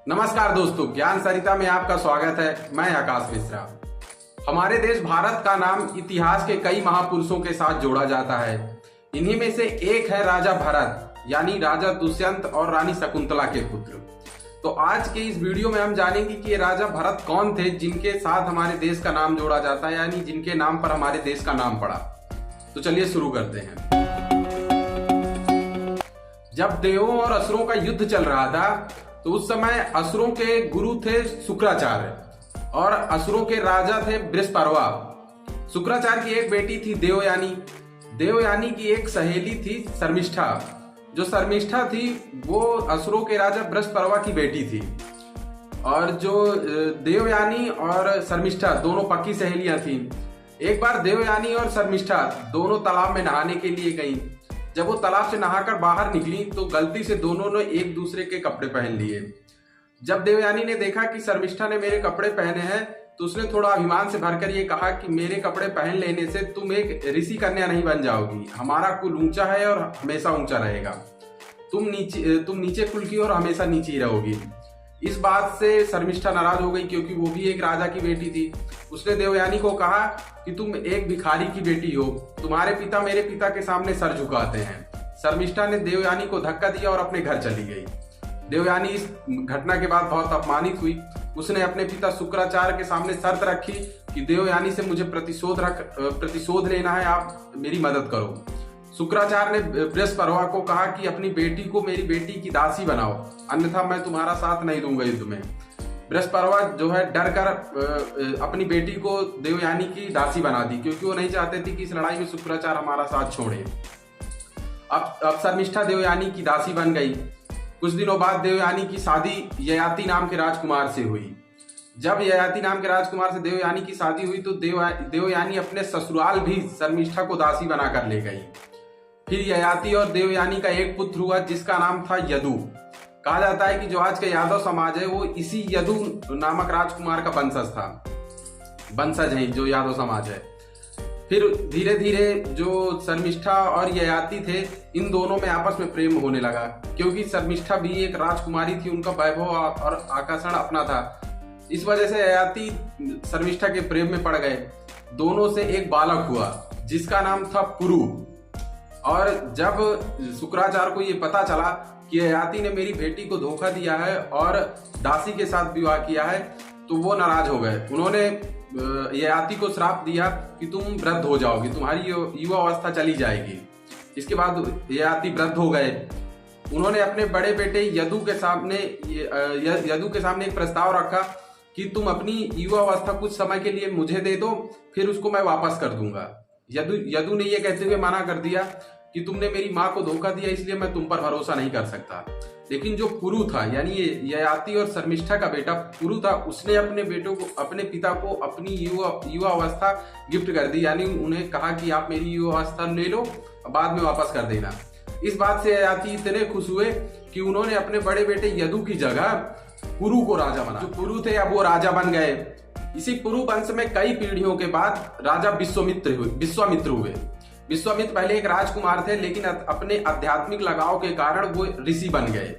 नमस्कार दोस्तों, ज्ञान सरिता में आपका स्वागत है। मैं आकाश मिश्रा। हमारे देश भारत का नाम इतिहास के कई महापुरुषों के साथ जोड़ा जाता है। इन्हीं में से एक है राजा भरत, यानी राजा दुष्यंत और रानी शकुंतला के पुत्र। तो आज के इस वीडियो में हम जानेंगे कि ये राजा भरत कौन थे जिनके साथ हमारे देश का नाम जोड़ा जाता है, यानी जिनके नाम पर हमारे देश का नाम पड़ा। तो चलिए शुरू करते हैं। जब देवों और असुरों का युद्ध चल रहा था तो उस समय असुरों के गुरु थे शुक्राचार्य और असुरों के राजा थे बृहस्पर्वा। शुक्राचार्य की एक बेटी थी देवयानी। देवयानी की एक सहेली थी शर्मिष्ठा। जो शर्मिष्ठा थी वो असुरों के राजा बृहस्पर्वा की बेटी थी। और जो देवयानी और शर्मिष्ठा दोनों पक्की सहेलियां थी। एक बार देवयानी और शर्मिष्ठा दोनों तालाब में नहाने के लिए गईं। जब वो तालाब से नहाकर बाहर निकली तो गलती से दोनों ने एक दूसरे के कपड़े पहन लिए। जब देवयानी ने देखा कि शर्मिष्ठा ने मेरे कपड़े पहने हैं तो उसने थोड़ा अभिमान से भरकर ये कहा कि मेरे कपड़े पहन लेने से तुम एक ऋषि कन्या नहीं बन जाओगी। हमारा कुल ऊंचा है और हमेशा ऊंचा रहेगा। तुम नीचे कुल की और हमेशा नीचे ही रहोगी। इस बात से शर्मिष्ठा नाराज हो गई क्योंकि वो भी एक राजा की बेटी थी। उसने देवयानी को कहा कि तुम एक भिखारी की बेटी हो, तुम्हारे पिता मेरे पिता के सामने सर झुकाते हैं। शर्मिष्ठा ने देवयानी को धक्का दिया और अपने घर चली गई। देवयानी इस घटना के बाद बहुत अपमानित हुई। उसने अपने पिता शुक्राचार्य के सामने शर्त रखी कि देवयानी से मुझे प्रतिशोध लेना है, आप मेरी मदद करो। शुक्राचार्य ने बृहस्पर्वा को कहा कि अपनी बेटी को मेरी बेटी की दासी बनाओ, अन्यथा मैं तुम्हारा साथ नहीं दूंगा युद्ध में। बृहस्पर्वा जो है डर कर अपनी बेटी को देवयानी की दासी बना दी क्योंकि वो नहीं चाहते थे कि इस लड़ाई में शुक्राचार्य हमारा साथ छोड़े। अब शर्मिष्ठा देवयानी की दासी बन गई। कुछ दिनों बाद देवयानी की शादी ययाति नाम के राजकुमार से हुई। जब ययाति नाम के राजकुमार से देवयानी की शादी हुई तो देवयानी अपने ससुराल भी शर्मिष्ठा को दासी बनाकर ले गई। फिर ययाति और देवयानी का एक पुत्र हुआ जिसका नाम था यदु। कहा जाता है कि जो आज का यादव समाज है वो इसी यदु नामक राजकुमार का वंशज है, जो यादव समाज है। फिर धीरे धीरे जो शर्मिष्ठा और ययाति थे इन दोनों में आपस में प्रेम होने लगा क्योंकि शर्मिष्ठा भी एक राजकुमारी थी, उनका वैभव और आकर्षण अपना था। इस वजह से ययाति शर्मिष्ठा के प्रेम में पड़ गए। दोनों से एक बालक हुआ जिसका नाम था पुरु। और जब शुक्राचार्य को ये पता चला कि ययाति ने मेरी बेटी को धोखा दिया है और दासी के साथ विवाह किया है तो वो नाराज हो गए। उन्होंने ययाति को श्राप दिया कि तुम वृद्ध हो जाओगी, तुम्हारी युवा अवस्था चली जाएगी। इसके बाद ययाति वृद्ध हो गए। उन्होंने अपने बड़े बेटे यदु के सामने एक प्रस्ताव रखा कि तुम अपनी युवा अवस्था कुछ समय के लिए मुझे दे दो, फिर उसको मैं वापस कर दूंगा। यदु ने यह कहते हुए मना कर दिया कि तुमने मेरी माँ को धोखा दिया, इसलिए मैं तुम पर भरोसा नहीं कर सकता। लेकिन जो पुरु था, यानी ययाति और शर्मिष्ठा का बेटा पुरु था, उसने अपने पिता को अपनी युवा अवस्था गिफ्ट कर दी। यानी उन्हें कहा कि आप मेरी युवा अवस्था ले लो, बाद में वापस कर देना। इस बात से ययाति इतने खुश हुए कि उन्होंने अपने बड़े बेटे यदु की जगह पुरु को राजा बना। जो पुरु थे अब वो राजा बन गए। इसी पुरु वंश में कई पीढ़ियों के बाद राजा विश्वामित्र हुए। विश्वामित्र पहले एक राजकुमार थे लेकिन अपने आध्यात्मिक लगाव के कारण वो ऋषि बन गए।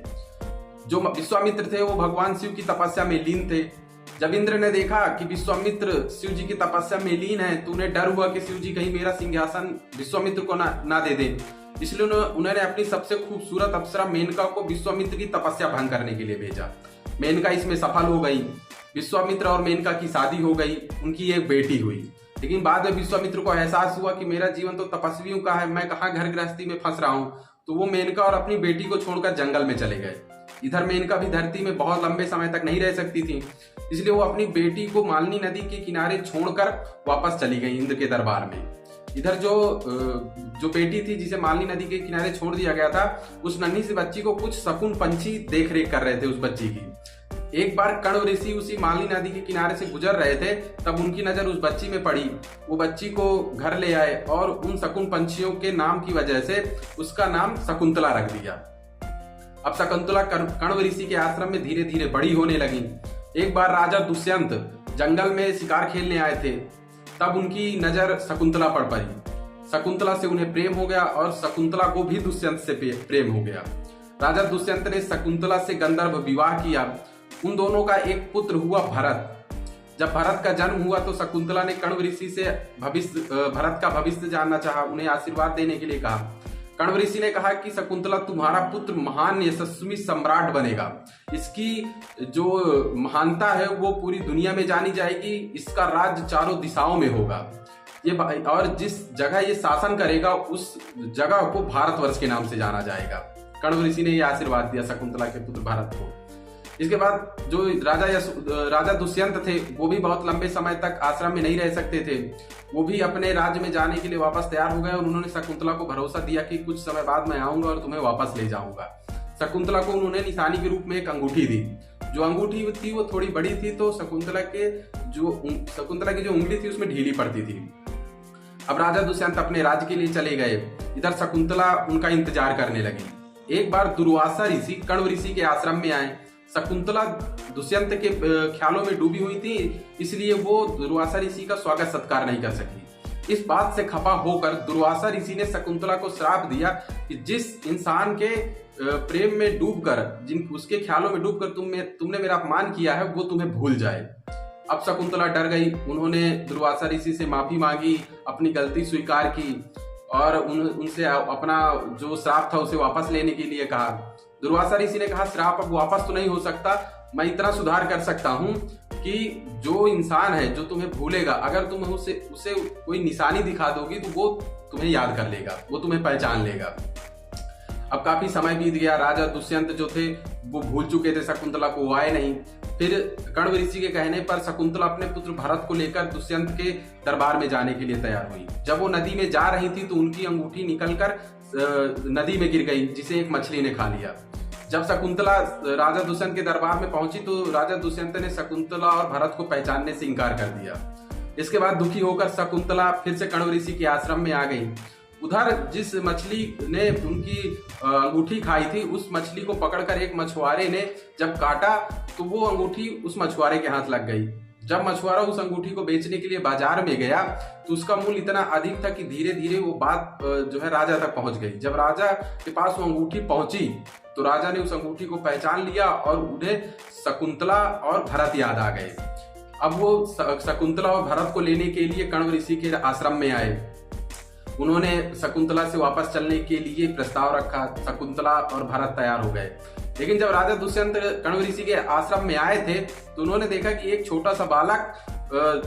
जो विश्वामित्र थे वो भगवान शिव की तपस्या में लीन थे। जब इंद्र ने देखा कि विश्वामित्र शिव जी की तपस्या में लीन है तो उन्हें डर हुआ कि शिव जी कहीं मेरा सिंहासन विश्वामित्र को ना दे दे। इसलिए उन्होंने अपनी सबसे खूबसूरत अप्सरा मेनका को विश्वामित्र की तपस्या भंग करने के लिए भेजा। मेनका इसमें सफल हो गई। विश्वामित्र और मेनका की शादी हो गई। उनकी एक बेटी हुई। लेकिन बाद में विश्वामित्र को एहसास हुआ कि मेरा जीवन तो तपस्वियों का है, मैं कहाँ घर गृहस्थी में फंस रहा हूँ। तो वो मेनका और अपनी बेटी को छोड़कर जंगल में चले गए। इधर मेनका भी धरती में बहुत लंबे समय तक नहीं रह सकती थी, इसलिए वो अपनी बेटी को मालिनी नदी के किनारे छोड़कर वापस चली गई इंद्र के दरबार में। इधर जो बेटी थी जिसे मालिनी नदी के किनारे छोड़ दिया गया था, उस नन्ही सी बच्ची को कुछ शकुन पंछी देख रेख कर रहे थे उस बच्ची की। एक बार कण्व ऋषि उसी मालिनी नदी के किनारे से गुजर रहे थे, तब उनकी नजर उस बच्ची में पड़ी। वो बच्ची को घर ले आए और उन शकुन पंछियों के नाम की वजह से उसका नाम शकुंतला रख दिया। अब शकुंतला कण्व ऋषि के आश्रम में धीरे धीरे बड़ी होने लगी। एक बार राजा दुष्यंत जंगल में शिकार खेलने आए थे, तब उनकी नजर शकुंतला पर पड़ी। शकुंतला से उन्हें प्रेम हो गया और शकुंतला को भी दुष्यंत से प्रेम हो गया। राजा दुष्यंत ने शकुंतला से गंधर्व विवाह किया। उन दोनों का एक पुत्र हुआ भरत। जब भरत का जन्म हुआ तो शकुंतला ने कण्व ऋषि से भरत का भविष्य जानना चाहा, उन्हें आशीर्वाद देने के लिए कहा। कण्व ऋषि ने कहा कि शकुंतला तुम्हारा पुत्र महान यशस्वी सम्राट बनेगा, इसकी जो महानता है वो पूरी दुनिया में जानी जाएगी, इसका राज्य चारों दिशाओं में होगा, ये और जिस जगह ये शासन करेगा उस जगह को भारतवर्ष के नाम से जाना जाएगा। कण्व ऋषि ने यह आशीर्वाद दिया शकुंतला के पुत्र भरत को। इसके बाद जो राजा दुष्यंत थे वो भी बहुत लंबे समय तक आश्रम में नहीं रह सकते थे, वो भी अपने राज्य में जाने के लिए वापस तैयार हो गए और उन्होंने शकुंतला को भरोसा दिया कि कुछ समय बाद मैं आऊंगा और तुम्हें वापस ले जाऊंगा। शकुंतला को उन्होंने निशानी के रूप में एक अंगूठी दी। जो अंगूठी थी वो थोड़ी बड़ी थी तो शकुंतला की जो उंगली थी उसमें ढीली पड़ती थी। अब राजा दुष्यंत अपने राज्य के लिए चले गए, इधर शकुंतला उनका इंतजार करने लगी। एक बार दुर्वासा ऋषि कण्व ऋषि के आश्रम में आए। शकुंतला दुष्यंत के ख्यालों में डूबी हुई थी, इसलिए वो दुर्वासा ऋषि का स्वागत सत्कार नहीं कर सकी। इस बात से खफा होकर दुर्वासा ऋषि ने शकुंतला को श्राप दिया कि जिस इंसान के प्रेम में डूबकर, उसके ख्यालों में डूबकर तुमने मेरा अपमान किया है वो तुम्हें भूल जाए। अब शकुंतला डर गई, उन्होंने दुर्वासा ऋषि से माफी मांगी, अपनी गलती स्वीकार की और उनसे अपना जो श्राप था उसे वापस लेने के लिए कहा। दुर्वासा ऋषि ने कहा श्राप अब वापस तो नहीं हो सकता, मैं इतना सुधार कर सकता हूं कि जो इंसान है जो तुम्हें भूलेगा, अगर तुम उसे कोई निशानी दिखा दोगी तो वो तुम्हें याद कर लेगा, वो तुम्हें पहचान लेगा। अब काफी समय बीत गया, राजा दुष्यंत जो थे वो भूल चुके थे शकुंतला को, वो आए नहीं। फिर कण्व ऋषि के कहने पर शकुंतला अपने पुत्र भरत को लेकर दुष्यंत के दरबार में जाने के लिए तैयार हुई। जब वो नदी में जा रही थी तो उनकी अंगूठी निकलकर नदी में गिर गई, जिसे एक मछली ने खा लिया। जब शकुंतला राजा दुष्यंत के दरबार में पहुंची तो राजा दुष्यंत ने शकुंतला और भरत को पहचानने से इनकार कर दिया। इसके बाद दुखी होकर शकुंतला फिर से कण्व ऋषि के आश्रम में आ गई। उधर जिस मछली ने उनकी अंगूठी खाई थी उस मछली को पकड़कर एक मछुआरे ने जब काटा तो वो अंगूठी उस मछुआरे के हाथ लग गई। जब मछुआरा उस अंगूठी को बेचने के लिए बाजार में गया तो उसका मूल्य इतना अधिक था कि धीरे धीरे वो बात जो है राजा तक पहुंच गई। जब राजा के पास वो अंगूठी पहुंची तो राजा ने उस अंगूठी को पहचान लिया और उन्हें शकुंतला और भरत याद आ गए। अब वो शकुंतला और भरत को लेने के लिए कण्व ऋषि के आश्रम में आए। उन्होंने शकुंतला से वापस चलने के लिए प्रस्ताव रखा। शकुंतला और भरत तैयार हो गए, लेकिन जब राजा दुष्यंत कण्व ऋषि के आश्रम में आए थे तो उन्होंने देखा कि एक छोटा सा बालक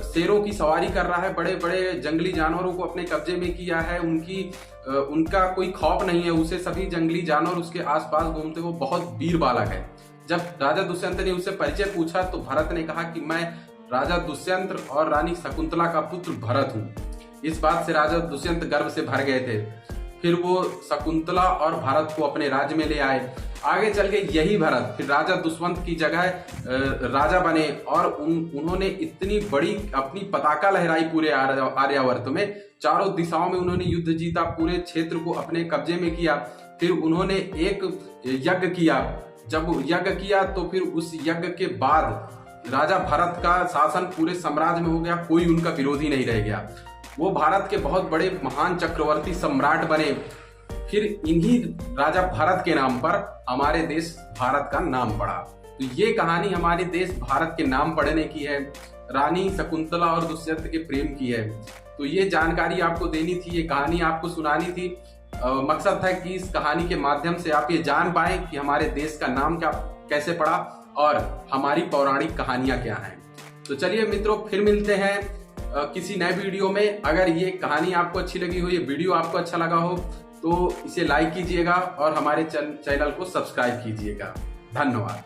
शेरों की सवारी कर रहा है, बड़े बड़े जंगली जानवरों को अपने कब्जे में किया है, उनका कोई खौफ नहीं है, उसे सभी जंगली जानवर उसके आसपास घूमते, वो बहुत वीर बालक है। जब राजा दुष्यंत ने उससे परिचय पूछा तो भरत ने कहा कि मैं राजा दुष्यंत और रानी शकुंतला का पुत्र भरत हूँ। इस बात से राजा दुष्यंत गर्व से भर गए थे। फिर वो शकुंतला और भरत को अपने राज्य में ले आए। आगे चल के यही भरत फिर राजा दुष्यंत की जगह राजा बने और उन्होंने इतनी बड़ी अपनी पताका लहराई पूरे आर्यावर्त में। चारों दिशाओं में उन्होंने युद्ध जीता, पूरे क्षेत्र को अपने कब्जे में किया। फिर उन्होंने एक यज्ञ किया। जब यज्ञ किया तो फिर उस यज्ञ के बाद राजा भरत का शासन पूरे साम्राज्य में हो गया, कोई उनका विरोधी नहीं रह गया। वो भारत के बहुत बड़े महान चक्रवर्ती सम्राट बने। फिर इन्हीं राजा भरत के नाम पर हमारे देश भारत का नाम पड़ा। तो ये कहानी हमारे देश भारत के नाम पड़ने की है, रानी शकुंतला और दुष्यंत के प्रेम की है। तो ये जानकारी आपको देनी थी, ये कहानी आपको सुनानी थी। मकसद था कि इस कहानी के माध्यम से आप ये जान पाए कि हमारे देश का नाम कैसे पड़ा और हमारी पौराणिक कहानियां क्या हैं। तो चलिए मित्रों, फिर मिलते हैं किसी नए वीडियो में। अगर ये कहानी आपको अच्छी लगी हो, ये वीडियो आपको अच्छा लगा हो तो इसे लाइक कीजिएगा और हमारे चैनल को सब्सक्राइब कीजिएगा। धन्यवाद।